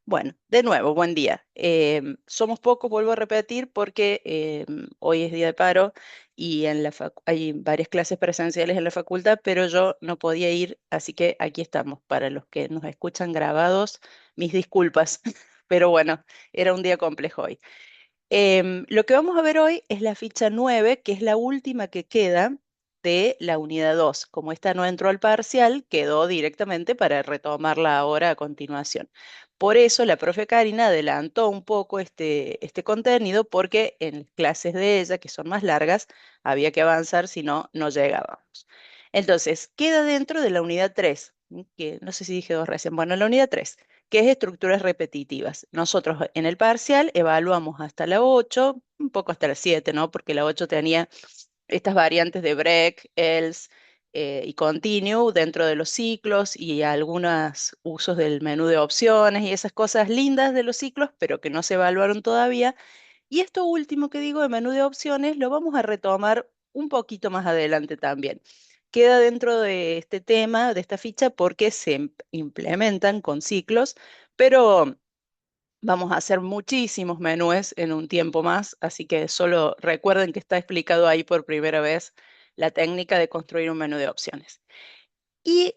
Bueno, de nuevo, buen día. Somos pocos, vuelvo a repetir, porque hoy es día de paro y hay varias clases presenciales en la facultad, pero yo no podía ir, así que aquí estamos. Para los que nos escuchan grabados, mis disculpas, pero bueno, era un día complejo hoy. Lo que vamos a ver hoy es la ficha 9, que es la última que queda de la unidad 2. Como esta no entró al parcial, quedó directamente para retomarla ahora a continuación. Por eso la profe Karina adelantó un poco este contenido, porque en clases de ella, que son más largas, había que avanzar, si no, no llegábamos. Entonces, queda dentro de la unidad 3, que no sé si dije dos recién. Bueno, la unidad 3, que es estructuras repetitivas. Nosotros en el parcial evaluamos hasta la 8, un poco hasta la 7, ¿no? Porque la 8 tenía estas variantes de break, else y continue dentro de los ciclos, y algunos usos del menú de opciones y esas cosas lindas de los ciclos, pero que no se evaluaron todavía. Y esto último que digo de menú de opciones lo vamos a retomar un poquito más adelante también. Queda dentro de este tema, de esta ficha, porque implementan con ciclos, pero vamos a hacer muchísimos menús en un tiempo más, así que solo recuerden que está explicado ahí por primera vez la técnica de construir un menú de opciones. Y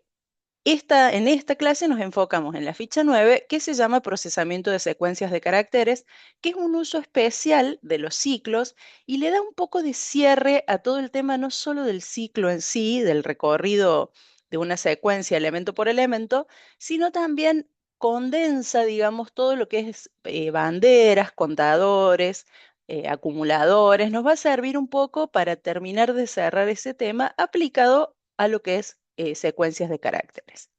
en esta clase nos enfocamos en la ficha 9, que se llama procesamiento de secuencias de caracteres, que es un uso especial de los ciclos y le da un poco de cierre a todo el tema, no solo del ciclo en sí, del recorrido de una secuencia elemento por elemento, sino también condensa, digamos, todo lo que es banderas, contadores, acumuladores. Nos va a servir un poco para terminar de cerrar ese tema aplicado a lo que es secuencias de caracteres.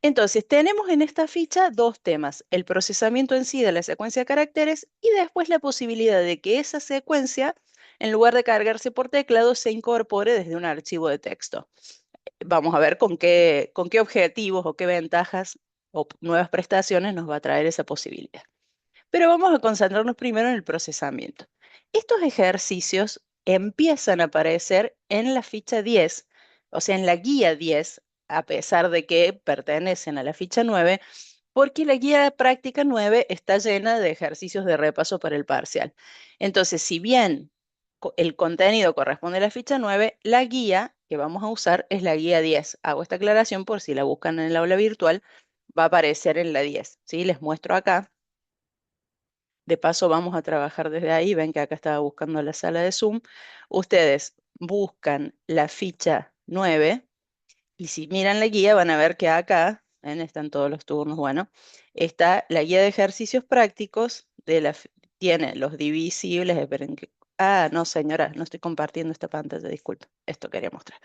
Entonces, tenemos en esta ficha dos temas: el procesamiento en sí de la secuencia de caracteres y después la posibilidad de que esa secuencia, en lugar de cargarse por teclado, se incorpore desde un archivo de texto. Vamos a ver con qué objetivos o qué ventajas o nuevas prestaciones nos va a traer esa posibilidad. Pero vamos a concentrarnos primero en el procesamiento. Estos ejercicios empiezan a aparecer en la ficha 10, o sea, en la guía 10, a pesar de que pertenecen a la ficha 9, porque la guía práctica 9 está llena de ejercicios de repaso para el parcial. Entonces, si bien el contenido corresponde a la ficha 9, la guía que vamos a usar es la guía 10. Hago esta aclaración por si la buscan en el aula virtual, va a aparecer en la 10. ¿Sí? Les muestro acá. De paso, vamos a trabajar desde ahí. Ven que acá estaba buscando la sala de Zoom. Ustedes buscan la ficha 9 y si miran la guía van a ver que acá, ven, están todos los turnos, bueno, está la guía de ejercicios prácticos tiene los divisibles. Esperen no, señora, no estoy compartiendo esta pantalla, disculpe. Esto quería mostrar.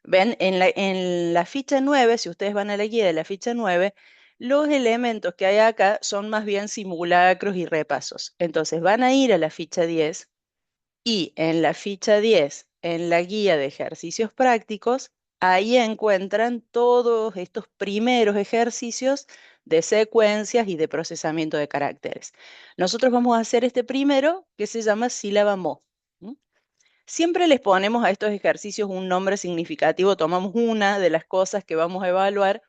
Ven, en la ficha 9, si ustedes van a la guía de la ficha 9, los elementos que hay acá son más bien simulacros y repasos. Entonces van a ir a la ficha 10 y en la ficha 10, en la guía de ejercicios prácticos, ahí encuentran todos estos primeros ejercicios de secuencias y de procesamiento de caracteres. Nosotros vamos a hacer este primero, que se llama sílaba mo. Siempre les ponemos a estos ejercicios un nombre significativo, tomamos una de las cosas que vamos a evaluar,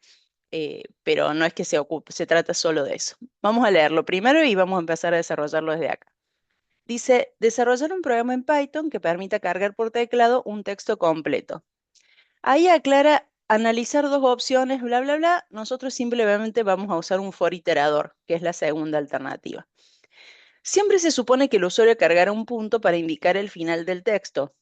pero no es que se trata solo de eso. Vamos a leerlo primero y vamos a empezar a desarrollarlo desde acá. Dice, desarrollar un programa en Python que permita cargar por teclado un texto completo. Ahí aclara analizar dos opciones, bla, bla, bla. Nosotros simplemente vamos a usar un for iterador, que es la segunda alternativa. Siempre se supone que el usuario cargará un punto para indicar el final del texto.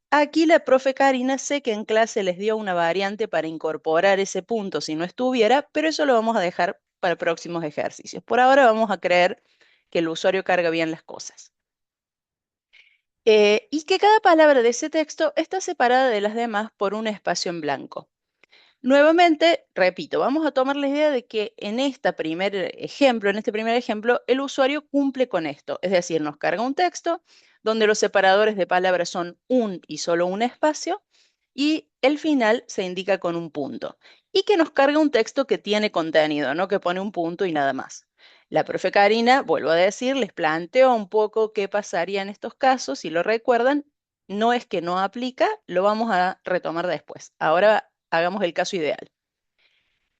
Aquí la profe Karina sé que en clase les dio una variante para incorporar ese punto si no estuviera, pero eso lo vamos a dejar para próximos ejercicios. Por ahora vamos a creer que el usuario carga bien las cosas. Y que cada palabra de ese texto está separada de las demás por un espacio en blanco. Nuevamente, repito, vamos a tomar la idea de que en este primer ejemplo, el usuario cumple con esto, es decir, nos carga un texto donde los separadores de palabras son un y solo un espacio y el final se indica con un punto, y que nos carga un texto que tiene contenido, no que pone un punto y nada más. La profe Karina, vuelvo a decir, les planteó un poco qué pasaría en estos casos. Si lo recuerdan, no es que no aplica, lo vamos a retomar después. Ahora hagamos el caso ideal.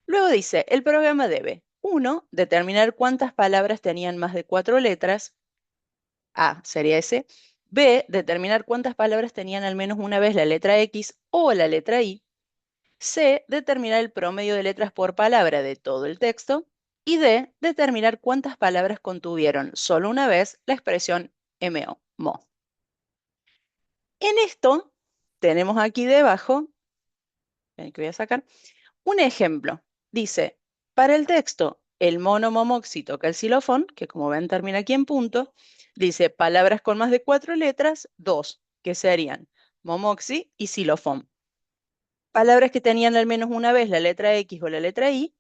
Luego dice, el programa debe, 1, determinar cuántas palabras tenían más de 4 letras. A sería ese. B, determinar cuántas palabras tenían al menos una vez la letra X o la letra Y. C, determinar el promedio de letras por palabra de todo el texto. Y D, determinar cuántas palabras contuvieron solo una vez la expresión MO, mo. En esto tenemos aquí debajo, que voy a sacar, un ejemplo. Dice, para el texto, el mono momoxi toca el xilofón, que como ven termina aquí en punto. Dice, palabras con más de 4 letras, 2, que serían momoxi y xilofón. Palabras que tenían al menos una vez la letra X o la letra Y,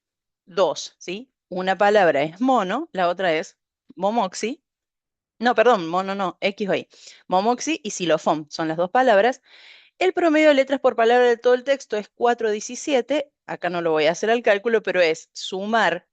2, ¿sí? Una palabra es mono, la otra es momoxi. No, perdón, mono no, X o Y. Momoxi y xilofón son las dos palabras. El promedio de letras por palabra de todo el texto es 417. Acá no lo voy a hacer al cálculo, pero es sumar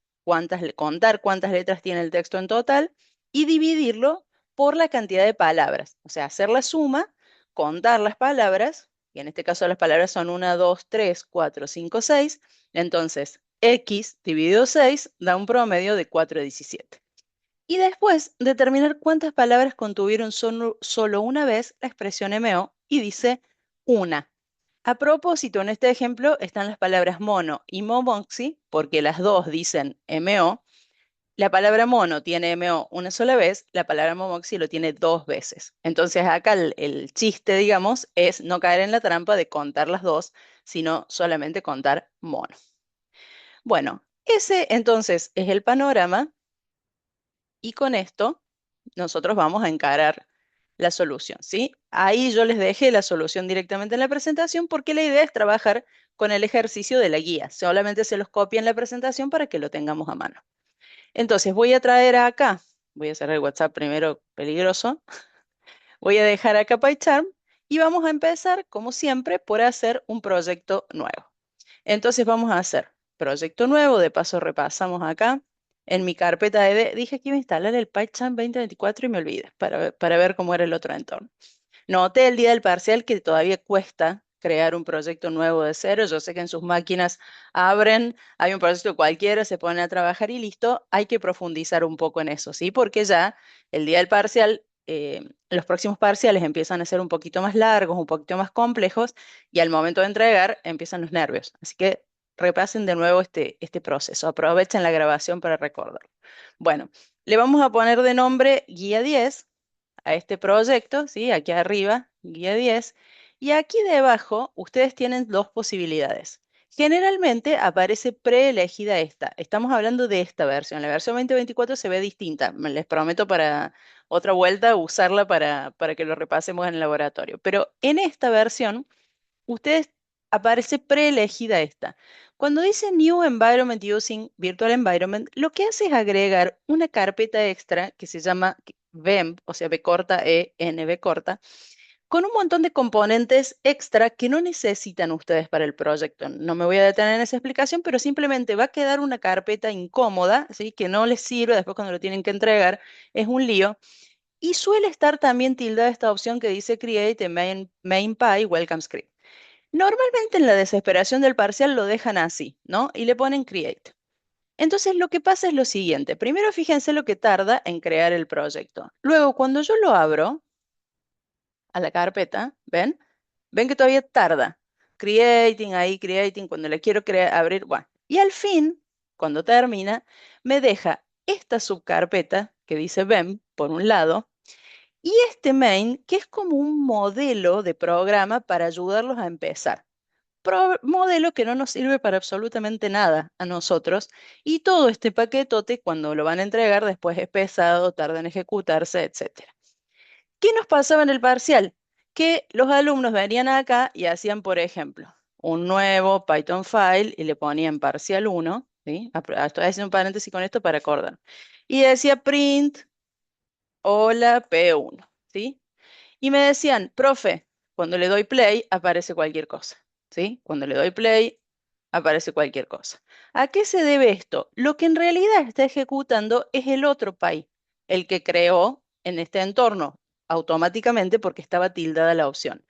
contar cuántas letras tiene el texto en total y dividirlo por la cantidad de palabras. O sea, hacer la suma, contar las palabras, y en este caso las palabras son 1, 2, 3, 4, 5, 6. Entonces, X dividido 6 da un promedio de 417. Y después determinar cuántas palabras contuvieron solo una vez la expresión MO y dice una. A propósito, en este ejemplo están las palabras mono y momoxi, porque las dos dicen MO. La palabra mono tiene MO una sola vez, la palabra momoxi lo tiene dos veces. Entonces acá el chiste, digamos, es no caer en la trampa de contar las dos, sino solamente contar mono. Bueno, ese entonces es el panorama y con esto nosotros vamos a encarar la solución, ¿sí? Ahí yo les dejé la solución directamente en la presentación porque la idea es trabajar con el ejercicio de la guía. Solamente se los copia en la presentación para que lo tengamos a mano. Entonces voy a traer acá, voy a cerrar el WhatsApp primero, peligroso. Voy a dejar acá PyCharm y vamos a empezar, como siempre, por hacer un proyecto nuevo. Entonces vamos a hacer proyecto nuevo, de paso repasamos acá. En mi carpeta de, dije que iba a instalar el PyCharm 2024 y me olvidé para ver cómo era el otro entorno. Noté el día del parcial que todavía cuesta crear un proyecto nuevo de cero. Yo sé que en sus máquinas abren, hay un proyecto cualquiera, se ponen a trabajar y listo. Hay que profundizar un poco en eso, ¿sí? Porque ya el día del parcial, los próximos parciales empiezan a ser un poquito más largos, un poquito más complejos y al momento de entregar empiezan los nervios. Así que repasen de nuevo este proceso. Aprovechen la grabación para recordarlo. Bueno, le vamos a poner de nombre guía 10 a este proyecto, ¿sí? Aquí arriba, guía 10, y aquí debajo ustedes tienen dos posibilidades. Generalmente aparece preelegida esta. Estamos hablando de esta versión. La versión 2024 se ve distinta. Les prometo para otra vuelta usarla para que lo repasemos en el laboratorio. Pero en esta versión, ustedes aparece preelegida esta. Cuando dice New Environment Using Virtual Environment, lo que hace es agregar una carpeta extra que se llama VEMP, o sea, V corta E, N, V corta, con un montón de componentes extra que no necesitan ustedes para el proyecto. No me voy a detener en esa explicación, pero simplemente va a quedar una carpeta incómoda, ¿sí? Que no les sirve después cuando lo tienen que entregar, es un lío. Y suele estar también tildada esta opción que dice Create a main Py Welcome Script. Normalmente en la desesperación del parcial lo dejan así, ¿no? Y le ponen create. Entonces lo que pasa es lo siguiente. Primero fíjense lo que tarda en crear el proyecto. Luego, cuando yo lo abro a la carpeta, ¿ven? Ven que todavía tarda. Creating ahí, creating, cuando le quiero abrir, bueno. Y al fin, cuando termina, me deja esta subcarpeta que dice BEM por un lado y este main que es como un modelo de programa para ayudarlos a empezar modelo que no nos sirve para absolutamente nada a nosotros y todo este paquetote cuando lo van a entregar después es pesado, tarda en ejecutarse, etcétera. ¿Qué nos pasaba en el parcial? Que los alumnos venían acá y hacían, por ejemplo, un nuevo Python file y le ponían parcial 1, ¿sí? Estoy haciendo un paréntesis con esto para acordar. Y decía print, hola P1, ¿sí? Y me decían, profe, cuando le doy play aparece cualquier cosa, ¿sí? Cuando le doy play aparece cualquier cosa. ¿A qué se debe esto? Lo que en realidad está ejecutando es el otro Py, el que creó en este entorno automáticamente porque estaba tildada la opción.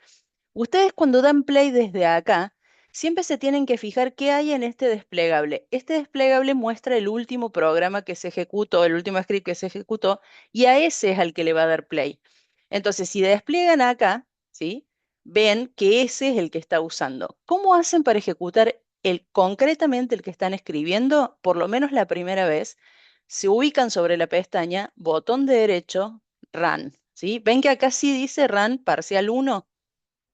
Ustedes cuando dan play desde acá, siempre se tienen que fijar qué hay en este desplegable. Este desplegable muestra el último programa que se ejecutó, el último script que se ejecutó, y a ese es al que le va a dar play. Entonces, si despliegan acá, ¿sí? Ven que ese es el que está usando. ¿Cómo hacen para ejecutar concretamente el que están escribiendo? Por lo menos la primera vez, se ubican sobre la pestaña, botón de derecho, Run, ¿sí? Ven que acá sí dice Run parcial uno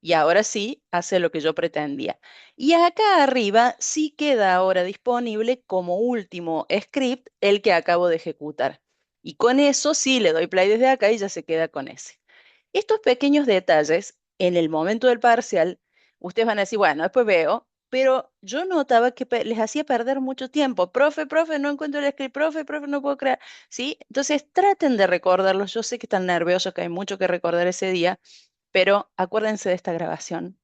y ahora sí hace lo que yo pretendía. Y acá arriba sí queda ahora disponible como último script el que acabo de ejecutar. Y con eso sí le doy play desde acá y ya se queda con ese. Estos pequeños detalles, en el momento del parcial, ustedes van a decir, bueno, después veo, pero yo notaba que les hacía perder mucho tiempo. Profe, no encuentro el script, profe, no puedo crear. ¿Sí? Entonces traten de recordarlos. Yo sé que están nerviosos, que hay mucho que recordar ese día, pero acuérdense de esta grabación.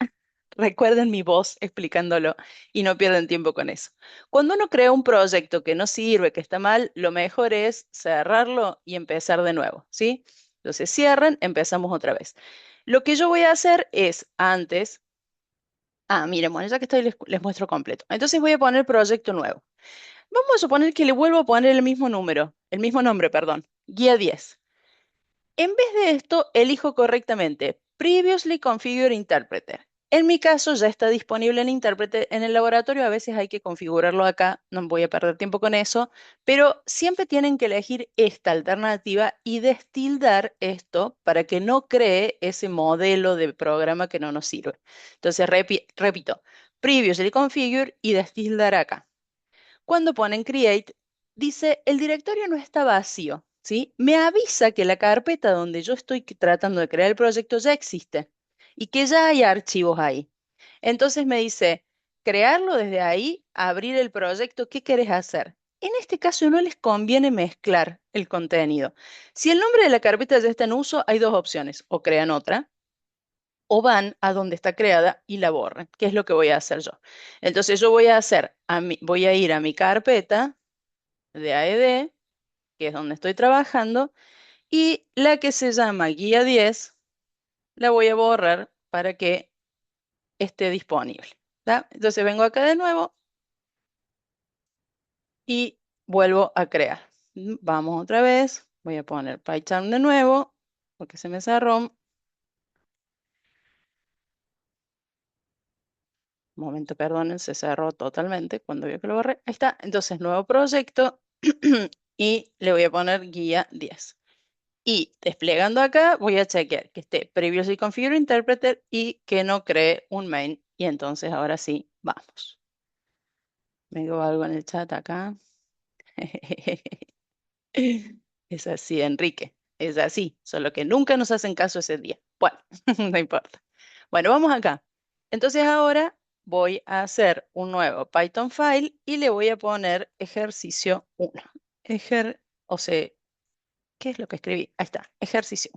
Recuerden mi voz explicándolo y no pierdan tiempo con eso. Cuando uno crea un proyecto que no sirve, que está mal, lo mejor es cerrarlo y empezar de nuevo, ¿sí? Entonces cierran, empezamos otra vez. Lo que yo voy a hacer es antes, miren, bueno, ya que estoy les muestro completo. Entonces voy a poner proyecto nuevo. Vamos a suponer que le vuelvo a poner el mismo número, el mismo nombre, perdón, guía 10. En vez de esto, elijo correctamente Previously Configured Interpreter. En mi caso ya está disponible el intérprete en el laboratorio, a veces hay que configurarlo acá, no voy a perder tiempo con eso, pero siempre tienen que elegir esta alternativa y destildar esto para que no cree ese modelo de programa que no nos sirve. Entonces, repito, Previously Configured y destildar acá. Cuando ponen create, dice el directorio no está vacío, ¿sí? Me avisa que la carpeta donde yo estoy tratando de crear el proyecto ya existe y que ya hay archivos ahí. Entonces me dice, crearlo desde ahí, abrir el proyecto, ¿qué querés hacer? En este caso no les conviene mezclar el contenido. Si el nombre de la carpeta ya está en uso, hay dos opciones, o crean otra o van a donde está creada y la borran, que es lo que voy a hacer yo. Entonces yo voy a hacer, voy a ir a mi carpeta de AED, que es donde estoy trabajando, y la que se llama guía 10, la voy a borrar para que esté disponible. ¿Tá? Entonces vengo acá de nuevo y vuelvo a crear. Vamos otra vez, voy a poner PyCharm de nuevo, porque se me cerró. Un momento, perdonen, se cerró totalmente cuando vio que lo borré. Ahí está. Entonces, nuevo proyecto y le voy a poner guía 10. Y desplegando acá, voy a chequear que esté Previously Configured Interpreter y que no cree un main. Y entonces, ahora sí, vamos. Me digo algo en el chat acá. Es así, Enrique. Es así. Solo que nunca nos hacen caso ese día. Bueno, no importa. Bueno, vamos acá. Entonces ahora voy a hacer un nuevo Python file y le voy a poner ejercicio 1. O sea, ¿qué es lo que escribí? Ahí está, ejercicio.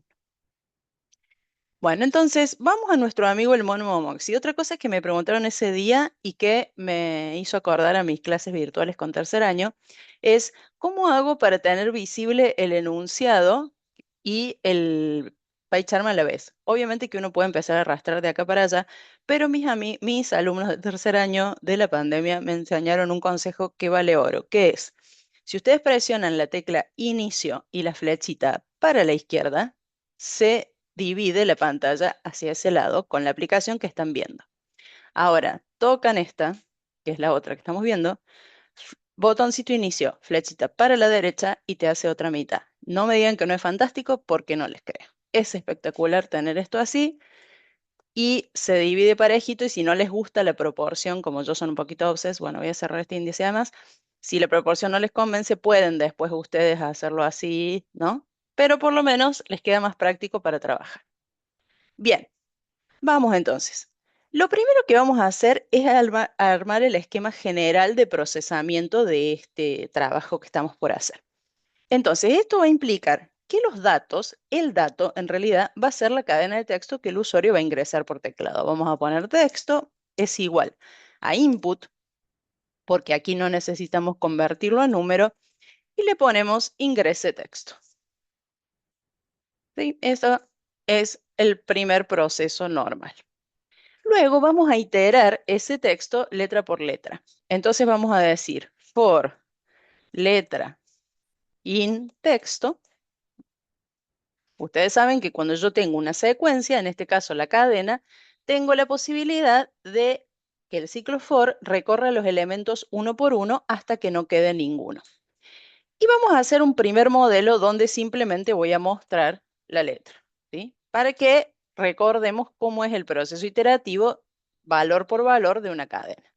Bueno, entonces vamos a nuestro amigo el mono Momox. Y otra cosa que me preguntaron ese día y que me hizo acordar a mis clases virtuales con tercer año es ¿cómo hago para tener visible el enunciado y el PyCharm a la vez? Obviamente que uno puede empezar a arrastrar de acá para allá, pero mis alumnos de tercer año de la pandemia me enseñaron un consejo que vale oro, que es, si ustedes presionan la tecla inicio y la flechita para la izquierda, se divide la pantalla hacia ese lado con la aplicación que están viendo. Ahora, tocan esta, que es la otra que estamos viendo, botoncito inicio, flechita para la derecha y te hace otra mitad. No me digan que no es fantástico porque no les creo. Es espectacular tener esto así y se divide parejito y si no les gusta la proporción, como yo son un poquito obses, bueno, voy a cerrar este índice además. Si la proporción no les convence, pueden después ustedes hacerlo así, ¿no? Pero por lo menos les queda más práctico para trabajar. Bien, vamos entonces. Lo primero que vamos a hacer es armar el esquema general de procesamiento de este trabajo que estamos por hacer. Entonces, esto va a implicar que los datos, el dato en realidad va a ser la cadena de texto que el usuario va a ingresar por teclado. Vamos a poner texto es igual a input, porque aquí no necesitamos convertirlo a número, y le ponemos ingrese texto. ¿Sí? Eso es el primer proceso normal. Luego vamos a iterar ese texto letra por letra. Entonces vamos a decir for letra in texto. Ustedes saben que cuando yo tengo una secuencia, en este caso la cadena, tengo la posibilidad de que el ciclo for recorra los elementos uno por uno hasta que no quede ninguno. Y vamos a hacer un primer modelo donde simplemente voy a mostrar la letra, ¿sí? Para que recordemos cómo es el proceso iterativo valor por valor de una cadena.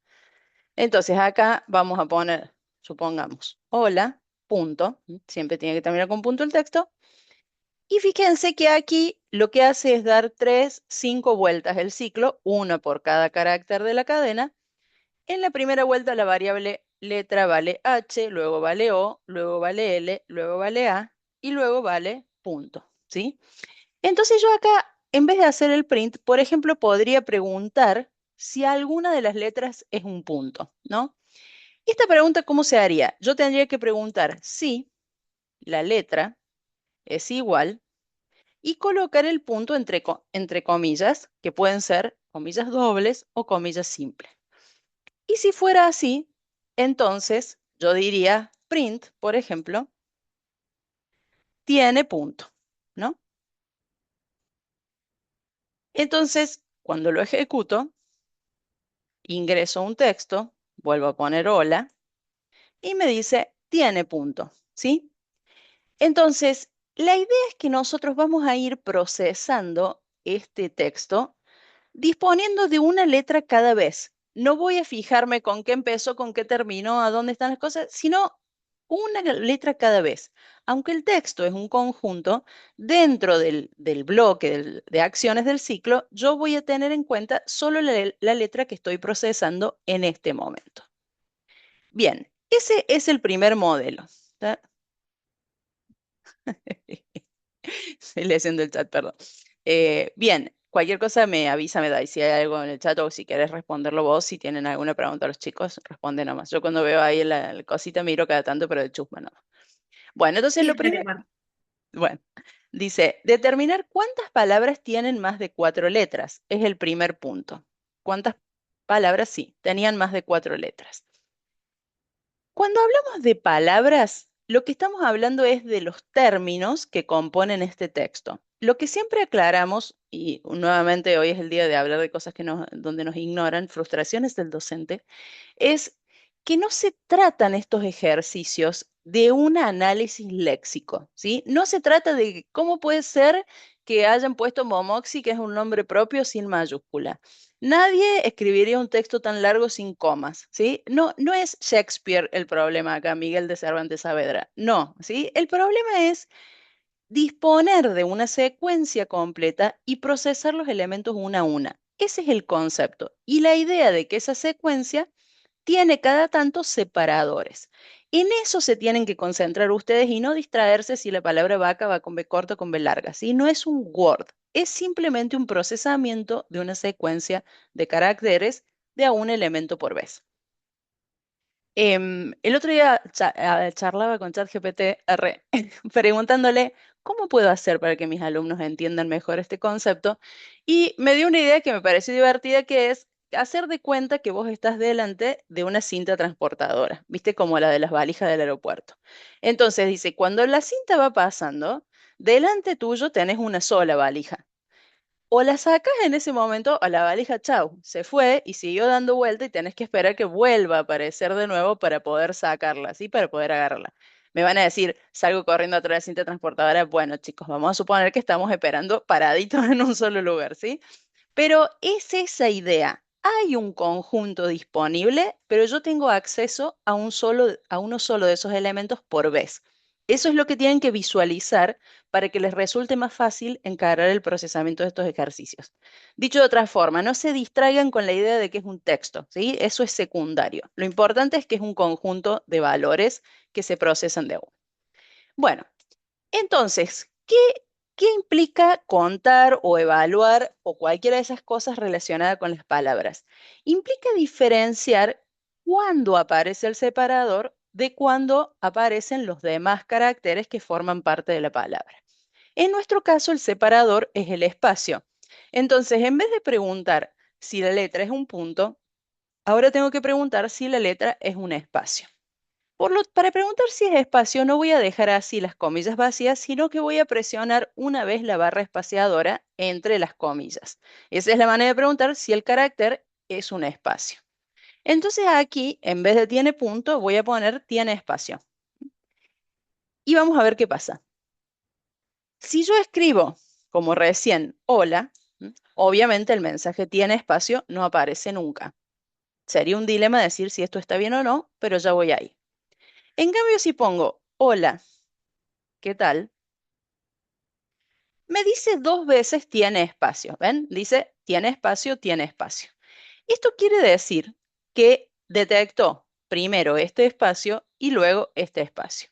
Entonces acá vamos a poner, supongamos, hola, punto, siempre tiene que terminar con punto el texto. Y fíjense que aquí lo que hace es dar 5 vueltas el ciclo, una por cada carácter de la cadena. En la primera vuelta la variable letra vale H, luego vale O, luego vale L, luego vale A y luego vale punto, ¿sí? Entonces yo acá, en vez de hacer el print, por ejemplo, podría preguntar si alguna de las letras es un punto, ¿no? Esta pregunta, ¿cómo se haría? Yo tendría que preguntar si la letra es igual y colocar el punto entre comillas, que pueden ser comillas dobles o comillas simples. Y si fuera así, entonces yo diría print, por ejemplo, tiene punto, ¿no? Entonces, cuando lo ejecuto, ingreso un texto, vuelvo a poner hola y me dice tiene punto, ¿sí? Entonces, la idea es que nosotros vamos a ir procesando este texto disponiendo de una letra cada vez. No voy a fijarme con qué empezó, con qué terminó, a dónde están las cosas, sino una letra cada vez. Aunque el texto es un conjunto, dentro del bloque de acciones del ciclo, yo voy a tener en cuenta solo la letra que estoy procesando en este momento. Bien, ese es el primer modelo. ¿Está? Estoy leyendo el chat, perdón. Bien, cualquier cosa me avisa, me da. Y si hay algo en el chat o si querés responderlo vos, si tienen alguna pregunta a los chicos, responde nomás. Yo cuando veo ahí la cosita miro cada tanto, pero de chusma nomás. Bueno, entonces Sí, lo dale, primero, Mar. bueno, dice, determinar cuántas palabras tienen más de 4 letras. Es el primer punto. ¿Cuántas palabras? Sí, tenían más de 4 letras. Cuando hablamos de palabras, lo que estamos hablando es de los términos que componen este texto. Lo que siempre aclaramos, y nuevamente hoy es el día de hablar de cosas donde nos ignoran, frustraciones del docente, es que no se tratan estos ejercicios de un análisis léxico, ¿sí? No se trata de cómo puede ser que hayan puesto Momoxi, que es un nombre propio, sin mayúscula. Nadie escribiría un texto tan largo sin comas, ¿sí? No, no es Shakespeare el problema acá, Miguel de Cervantes Saavedra. No, ¿sí? El problema es disponer de una secuencia completa y procesar los elementos una a una. Ese es el concepto. Y la idea de que esa secuencia tiene cada tanto separadores. En eso se tienen que concentrar ustedes y no distraerse si la palabra vaca va con B corta o con B larga. ¿Sí? No es un Word, es simplemente un procesamiento de una secuencia de caracteres de a un elemento por vez. El otro día charlaba con ChatGPT preguntándole cómo puedo hacer para que mis alumnos entiendan mejor este concepto y me dio una idea que me pareció divertida que es hacer de cuenta que vos estás delante de una cinta transportadora, viste como la de las valijas del aeropuerto. Entonces dice, cuando la cinta va pasando, delante tuyo tenés una sola valija. O la sacas en ese momento a la valija, chau, se fue y siguió dando vuelta y tenés que esperar que vuelva a aparecer de nuevo para poder sacarla, ¿sí? Para poder agarrarla. Me van a decir, salgo corriendo atrás de la cinta transportadora. Bueno, chicos, vamos a suponer que estamos esperando paraditos en un solo lugar, ¿sí? Pero es esa idea. Hay un conjunto disponible, pero yo tengo acceso a uno solo de esos elementos por vez. Eso es lo que tienen que visualizar para que les resulte más fácil encarar el procesamiento de estos ejercicios. Dicho de otra forma, no se distraigan con la idea de que es un texto, ¿sí? Eso es secundario. Lo importante es que es un conjunto de valores que se procesan de a uno. Bueno, entonces, ¿qué implica contar o evaluar o cualquiera de esas cosas relacionadas con las palabras? Implica diferenciar cuándo aparece el separador de cuándo aparecen los demás caracteres que forman parte de la palabra. En nuestro caso, el separador es el espacio. Entonces, en vez de preguntar, Si la letra es un punto, ahora tengo que preguntar si la letra es un espacio. Para preguntar si es espacio, no voy a dejar así las comillas vacías, sino que voy a presionar una vez la barra espaciadora entre las comillas. Esa es la manera de preguntar si el carácter es un espacio. Entonces aquí, en vez de tiene punto, voy a poner tiene espacio. Y vamos a ver qué pasa. Si yo escribo, como recién, hola, obviamente el mensaje tiene espacio no aparece nunca. Sería un dilema decir si esto está bien o no, pero ya voy ahí. En cambio, si pongo hola, ¿qué tal? Me dice dos veces tiene espacio. ¿Ven? Dice tiene espacio, tiene espacio. Esto quiere decir que detectó primero este espacio y luego este espacio.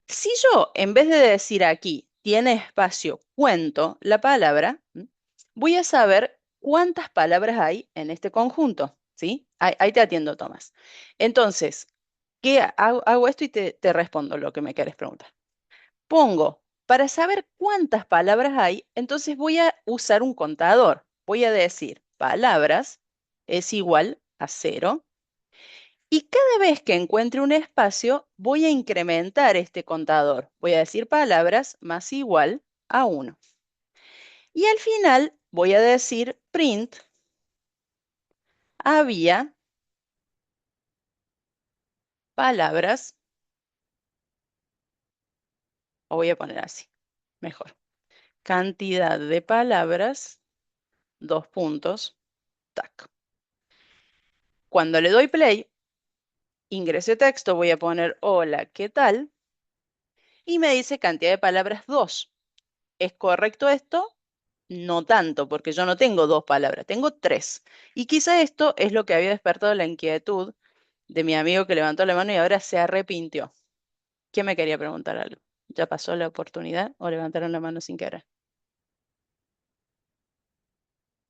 Si yo, en vez de decir aquí, tiene espacio, cuento la palabra, voy a saber cuántas palabras hay en este conjunto, ¿sí? Ahí te atiendo, Tomás. Entonces, ¿qué hago? Hago esto y te respondo lo que me quieres preguntar. Pongo, para saber cuántas palabras hay, entonces voy a usar un contador. Voy a decir, palabras es igual a cero. Y cada vez que encuentre un espacio, voy a incrementar este contador. Voy a decir palabras más igual a uno. Y al final voy a decir print había palabras, o voy a poner así, mejor. Cantidad de palabras, dos puntos, tac. Cuando le doy play, ingresé texto, voy a poner hola, ¿qué tal? Y me dice cantidad de palabras 2. ¿Es correcto esto? No tanto, porque yo no tengo dos palabras, tengo tres. Y quizá esto es lo que había despertado la inquietud de mi amigo que levantó la mano y ahora se arrepintió. ¿Quién me quería preguntar algo? ¿Ya pasó la oportunidad o levantaron la mano sin querer?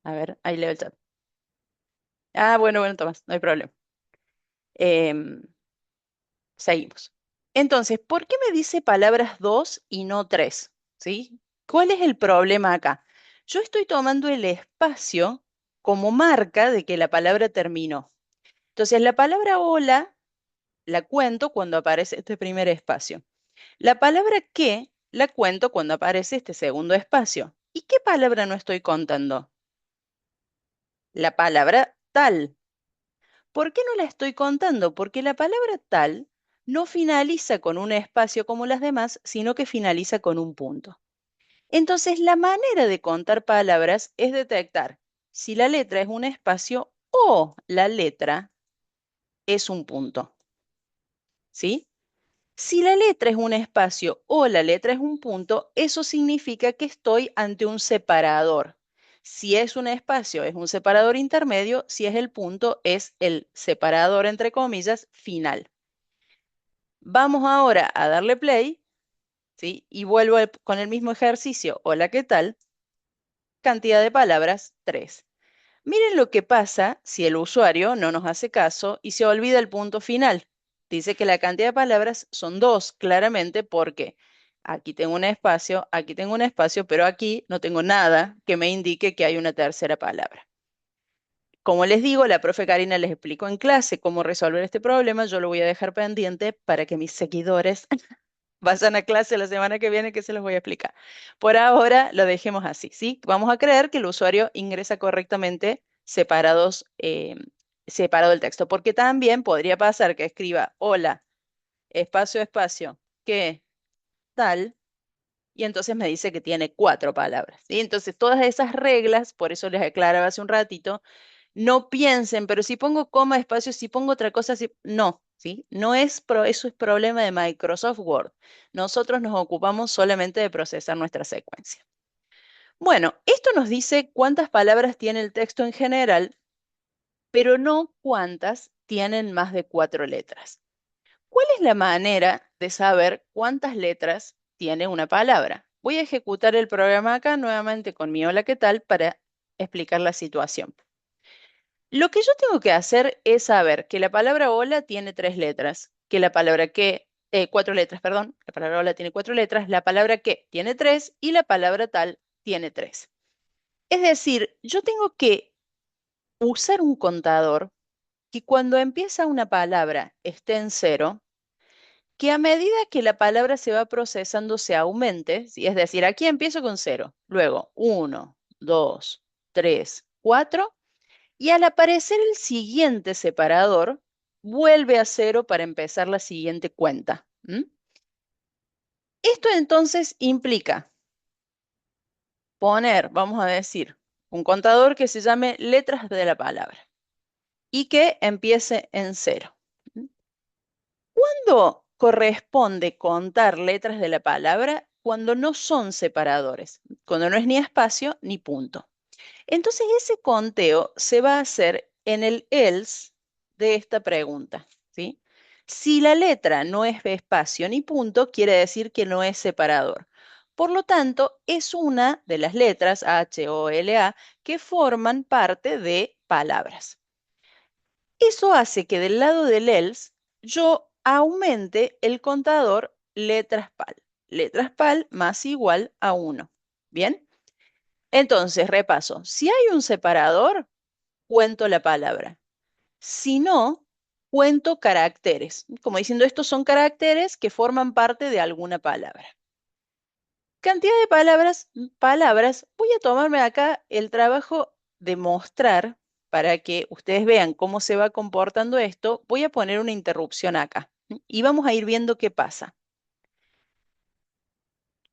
A ver, ahí leo el chat. Ah, bueno, Tomás, no hay problema. Em, Seguimos. Entonces, ¿por qué me dice palabras dos y no tres? ¿Sí? ¿Cuál es el problema acá? Yo estoy tomando el espacio como marca de que la palabra terminó. Entonces, la palabra hola la cuento cuando aparece este primer espacio. La palabra que la cuento cuando aparece este segundo espacio. ¿Y qué palabra no estoy contando? La palabra tal. ¿Por qué no la estoy contando? Porque la palabra tal no finaliza con un espacio como las demás, sino que finaliza con un punto. Entonces, la manera de contar palabras es detectar si la letra es un espacio o la letra es un punto. ¿Sí? Si la letra es un espacio o la letra es un punto, eso significa que estoy ante un separador. Si es un espacio, es un separador intermedio. Si es el punto, es el separador, entre comillas, final. Vamos ahora a darle play, ¿sí? Y vuelvo con el mismo ejercicio. Hola, ¿qué tal? Cantidad de palabras, 3. Miren lo que pasa si el usuario no nos hace caso y se olvida el punto final. Dice que la cantidad de palabras son 2, claramente porque aquí tengo un espacio, pero aquí no tengo nada que me indique que hay una tercera palabra. Como les digo, la profe Karina les explicó en clase cómo resolver este problema. Yo lo voy a dejar pendiente para que mis seguidores vayan a clase la semana que viene que se los voy a explicar. Por ahora lo dejemos así, ¿sí? Vamos a creer que el usuario ingresa correctamente separado el texto, porque también podría pasar que escriba hola, espacio, espacio, ¿qué tal? Y entonces me dice que tiene cuatro palabras, ¿sí? Entonces todas esas reglas, por eso les aclaraba hace un ratito, no piensen, pero si pongo coma, espacio, si pongo otra cosa, no, ¿sí? No es eso es problema de Microsoft Word. Nosotros nos ocupamos solamente de procesar nuestra secuencia. Bueno, esto nos dice cuántas palabras tiene el texto en general, pero no cuántas tienen más de cuatro letras. ¿Cuál es la manera de saber cuántas letras tiene una palabra? Voy a ejecutar el programa acá nuevamente con mi hola, ¿qué tal? Para explicar la situación. Lo que yo tengo que hacer es saber que la palabra hola tiene tres letras, que la palabra que, cuatro letras, perdón, la palabra hola tiene cuatro letras, la palabra que tiene tres y la palabra tal tiene tres. Es decir, yo tengo que usar un contador que cuando empieza una palabra esté en cero, que a medida que la palabra se va procesando se aumente, ¿sí? Es decir, aquí empiezo con cero, luego uno, dos, tres, cuatro, y al aparecer el siguiente separador, vuelve a cero para empezar la siguiente cuenta. Esto entonces implica poner, vamos a decir, un contador que se llame letras de la palabra y que empiece en cero. ¿Cuándo corresponde contar letras de la palabra? Cuando no son separadores, cuando no es ni espacio ni punto. Entonces ese conteo se va a hacer en el else de esta pregunta, ¿sí? Si la letra no es espacio ni punto, quiere decir que no es separador. Por lo tanto, es una de las letras H o L A que forman parte de palabras. Eso hace que del lado del else yo aumente el contador letras pal. Letras pal más igual a 1. ¿Bien? Entonces, repaso. Si hay un separador, cuento la palabra. Si no, cuento caracteres. Como diciendo, estos son caracteres que forman parte de alguna palabra. Cantidad de palabras, palabras. Voy a tomarme acá el trabajo de mostrar para que ustedes vean cómo se va comportando esto. Voy a poner una interrupción acá y vamos a ir viendo qué pasa.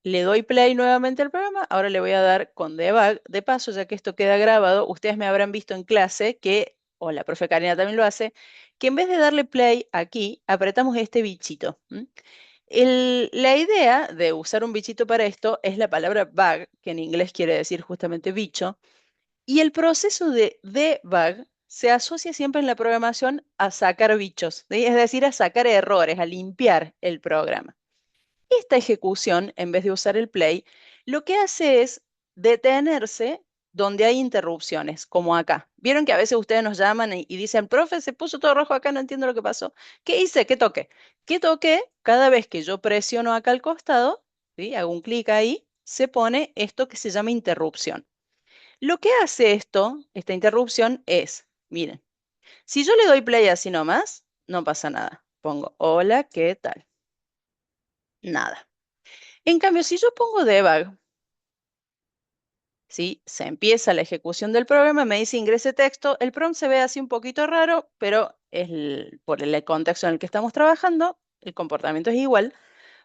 Le doy play nuevamente al programa. Ahora le voy a dar con debug. De paso, ya que esto queda grabado, ustedes me habrán visto en clase que, o la profe Karina también lo hace, que en vez de darle play aquí, apretamos este bichito. La idea de usar un bichito para esto es la palabra bug, que en inglés quiere decir justamente bicho, y el proceso de debug se asocia siempre en la programación a sacar bichos, ¿sí? Es decir, a sacar errores, a limpiar el programa. Esta ejecución, en vez de usar el play, lo que hace es detenerse donde hay interrupciones, como acá. Vieron que a veces ustedes nos llaman y dicen, profe, se puso todo rojo acá, no entiendo lo que pasó. ¿Qué hice? ¿Qué toqué? ¿Qué toqué? Cada vez que yo presiono acá al costado, ¿sí? Hago un clic ahí, se pone esto que se llama interrupción. Lo que hace esto, esta interrupción, es, miren, si yo le doy play así nomás, no pasa nada. Pongo, hola, ¿qué tal? Nada. En cambio, si yo pongo debug, ¿sí? Se empieza la ejecución del programa, me dice ingrese texto, el prompt se ve así un poquito raro, pero es por el contexto en el que estamos trabajando, el comportamiento es igual.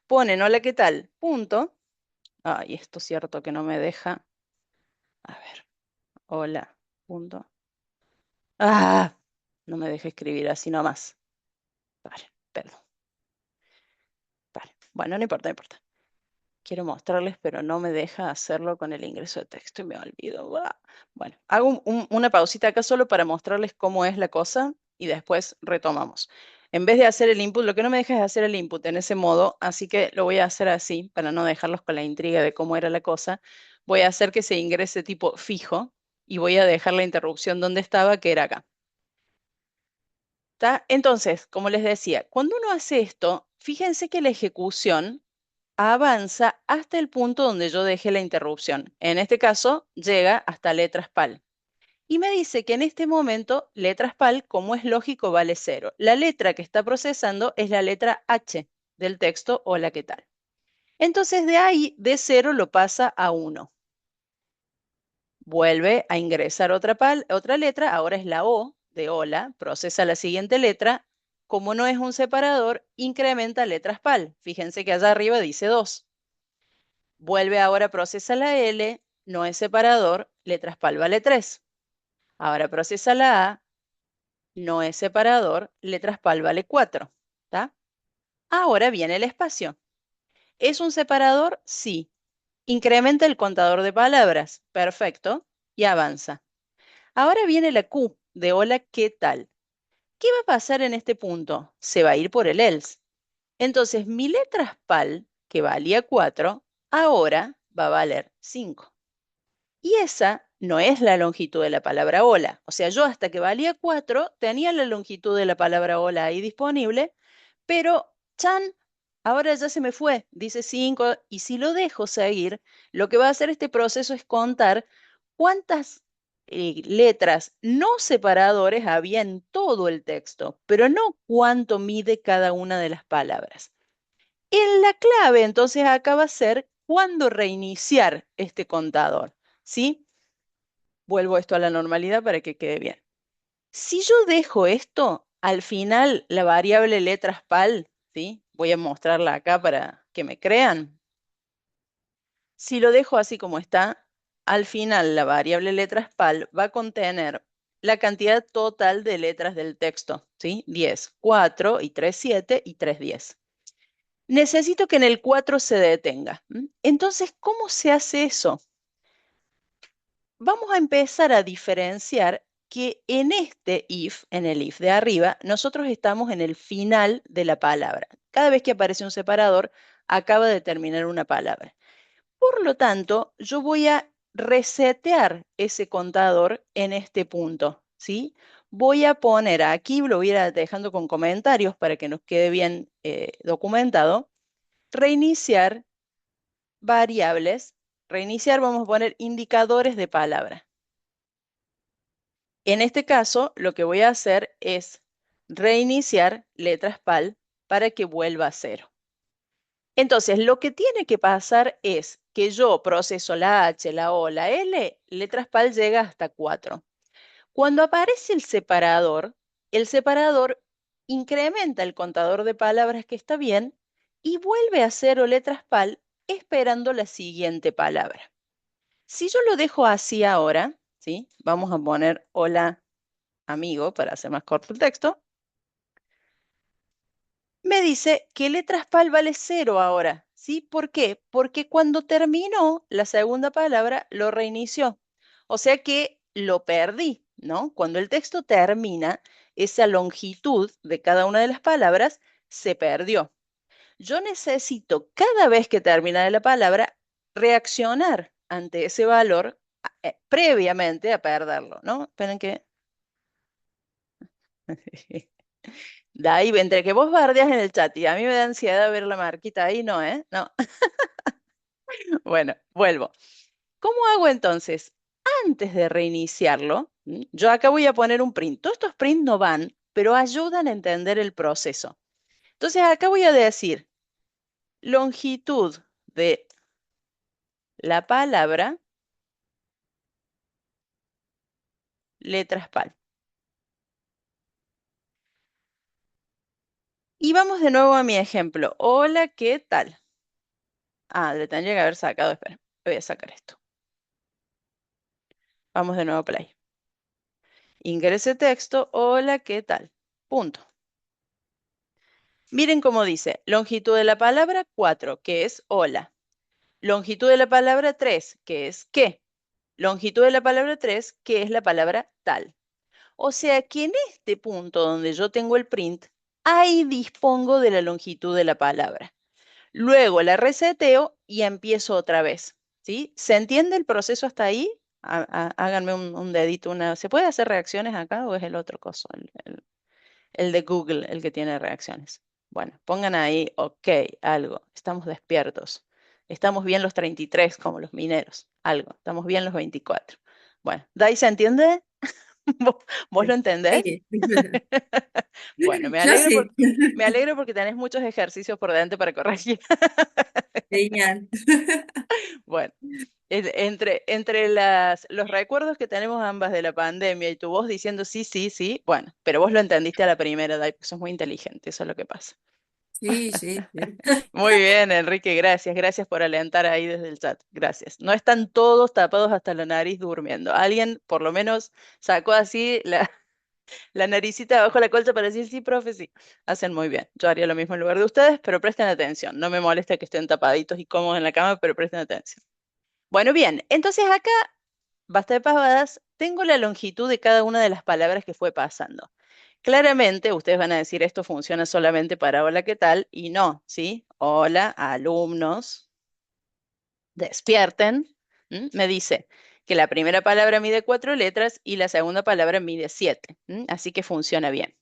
Ponen hola, ¿qué tal? Punto. Ay, esto es cierto que no me deja. A ver, hola, punto. Ah, no me deja escribir así nomás. Vale, perdón. Vale. Bueno, no importa, no importa. Quiero mostrarles, pero no me deja hacerlo con el ingreso de texto y me olvido. Bueno, hago una pausita acá solo para mostrarles cómo es la cosa y después retomamos. En vez de hacer el input, lo que no me deja es hacer el input en ese modo, así que lo voy a hacer así para no dejarlos con la intriga de cómo era la cosa. Voy a hacer que se ingrese tipo fijo y voy a dejar la interrupción donde estaba, que era acá. ¿Está? Entonces, como les decía, cuando uno hace esto, fíjense que la ejecución avanza hasta el punto donde yo dejé la interrupción. En este caso, llega hasta letras PAL. Y me dice que en este momento, letras PAL, como es lógico, vale cero. La letra que está procesando es la letra H del texto, hola, ¿qué tal? Entonces, de ahí, de cero lo pasa a 1. Vuelve a ingresar otra, otra letra, ahora es la O de hola, procesa la siguiente letra. Como no es un separador, incrementa letras PAL. Fíjense que allá arriba dice 2. Vuelve ahora, procesa la L, no es separador, letras PAL vale 3. Ahora procesa la A, no es separador, letras PAL vale 4. ¿Está? Ahora viene el espacio. ¿Es un separador? Sí. Incrementa el contador de palabras. Perfecto. Y avanza. Ahora viene la Q de hola, ¿qué tal? ¿Qué va a pasar en este punto? Se va a ir por el else. Entonces, mi letras PAL, que valía 4, ahora va a valer 5. Y esa no es la longitud de la palabra hola. O sea, yo hasta que valía 4 tenía la longitud de la palabra hola ahí disponible, pero chan, ahora ya se me fue, dice 5, y si lo dejo seguir, lo que va a hacer este proceso es contar cuántas letras no separadores había en todo el texto, pero no cuánto mide cada una de las palabras. En la clave, entonces, acá va a ser cuándo reiniciar este contador, ¿sí? Vuelvo esto a la normalidad para que quede bien. Si yo dejo esto, al final la variable letras pal, ¿sí? Voy a mostrarla acá para que me crean. Si lo dejo así como está, al final la variable letras pal va a contener la cantidad total de letras del texto, ¿sí? 10, 4 y 3, 7 y 3, 10. Necesito que en el 4 se detenga. Entonces, ¿cómo se hace eso? Vamos a empezar a diferenciar que en este if, en el if de arriba, nosotros estamos en el final de la palabra. Cada vez que aparece un separador, acaba de terminar una palabra. Por lo tanto, yo voy a resetear ese contador en este punto, ¿sí? Voy a poner aquí, lo voy a ir dejando con comentarios para que nos quede bien documentado, reiniciar variables, reiniciar, vamos a poner indicadores de palabra. En este caso, lo que voy a hacer es reiniciar letras PAL para que vuelva a cero. Entonces, lo que tiene que pasar es que yo proceso la H, la O, la L, letras PAL llega hasta 4. Cuando aparece el separador incrementa el contador de palabras que está bien y vuelve a cero letras PAL esperando la siguiente palabra. Si yo lo dejo así ahora, ¿sí? Vamos a poner hola amigo para hacer más corto el texto. Me dice que letras PAL vale cero ahora, ¿sí? ¿Por qué? Porque cuando terminó la segunda palabra lo reinició. O sea que lo perdí, ¿no? Cuando el texto termina, esa longitud de cada una de las palabras se perdió. Yo necesito cada vez que termina la palabra reaccionar ante ese valor previamente a perderlo, ¿no? Esperen que... De ahí, entre que vos bardeas en el chat y a mí me da ansiedad ver la marquita ahí, no, ¿eh? No. Bueno, vuelvo. ¿Cómo hago entonces? Antes de reiniciarlo, yo acá voy a poner un print. Todos estos prints no van, pero ayudan a entender el proceso. Entonces acá voy a decir longitud de la palabra letras PAL. Y vamos de nuevo a mi ejemplo. Hola, ¿qué tal? Ah, le tendría que haber sacado, espera, voy a sacar esto. Vamos de nuevo a play. Ingrese texto, hola, ¿qué tal? Punto. Miren cómo dice, longitud de la palabra 4, que es hola. Longitud de la palabra 3, que es qué. Longitud de la palabra 3, que es la palabra tal. O sea que en este punto donde yo tengo el print, ahí dispongo de la longitud de la palabra. Luego la reseteo y empiezo otra vez. ¿Sí? ¿Se entiende el proceso hasta ahí? Háganme un dedito, una... ¿Se puede hacer reacciones acá o es el otro coso? El de Google, el que tiene reacciones. Bueno, pongan ahí, ok, algo. Estamos despiertos. Estamos bien los 33 como los mineros. Algo. Estamos bien los 24. Bueno, ¿Dai se entiende? ¿Vos, vos lo entendés? Sí, Bueno, yo sí. me alegro porque tenés muchos ejercicios por delante para corregir. Genial. Bueno, entre los recuerdos que tenemos ambas de la pandemia y tu voz diciendo sí, sí, sí, bueno, pero vos lo entendiste a la primera, Dai, porque sos muy inteligente, eso es lo que pasa. Sí, sí, sí. Muy bien, Enrique, gracias, gracias por alentar ahí desde el chat, gracias. No están todos tapados hasta la nariz durmiendo. Alguien por lo menos sacó así la naricita abajo de la colcha para decir sí, profe, sí. Hacen muy bien. Yo haría lo mismo en lugar de ustedes, pero presten atención. No me molesta que estén tapaditos y cómodos en la cama, pero presten atención. Bueno, bien, entonces acá, basta de pavadas, tengo la longitud de cada una de las palabras que fue pasando. Claramente, ustedes van a decir esto funciona solamente para hola, ¿qué tal? Y no, ¿sí? Hola, alumnos, despierten. Me dice que la primera palabra mide 4 letras y la segunda palabra mide 7. Así que funciona bien.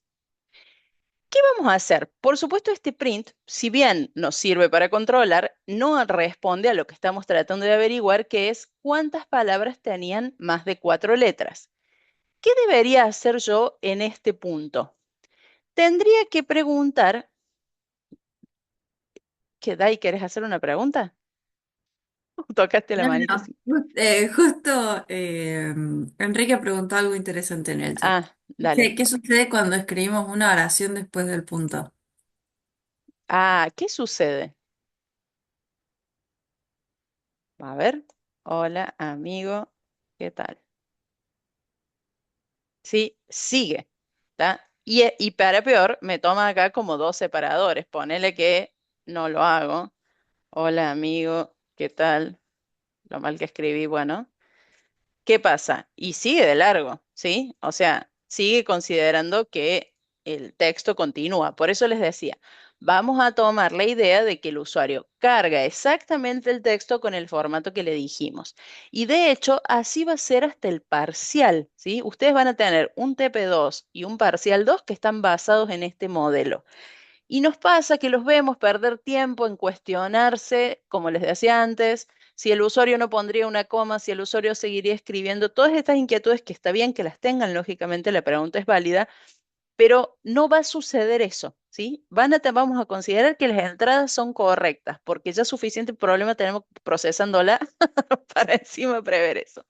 ¿Qué vamos a hacer? Por supuesto, este print, si bien nos sirve para controlar, no responde a lo que estamos tratando de averiguar, que es cuántas palabras tenían más de 4 letras. ¿Qué debería hacer yo en este punto? Tendría que preguntar, Dai, ¿querés hacer una pregunta? Tocaste la No, manito, no. sí. Justo Enrique preguntó algo interesante en el chat. Ah, dale. Dice, ¿qué sucede cuando escribimos una oración después del punto? Ah, ¿qué sucede? A ver. Hola, amigo. ¿Qué tal? Sí, sigue. ¿Está? Y para peor, me toma acá como dos separadores. Ponele que no lo hago. Hola, amigo. ¿Qué tal? Lo mal que escribí, bueno. ¿Qué pasa? Y sigue de largo, ¿sí? O sea, sigue considerando que el texto continúa. Por eso les decía, vamos a tomar la idea de que el usuario carga exactamente el texto con el formato que le dijimos. Y de hecho, así va a ser hasta el parcial, ¿sí? Ustedes van a tener un TP2 y un parcial 2 que están basados en este modelo. Y nos pasa que los vemos perder tiempo en cuestionarse, como les decía antes, si el usuario no pondría una coma, si el usuario seguiría escribiendo, todas estas inquietudes que está bien que las tengan, lógicamente la pregunta es válida, pero no va a suceder eso, ¿sí? Vamos a considerar que las entradas son correctas, porque ya suficiente problema tenemos procesándola para encima prever eso.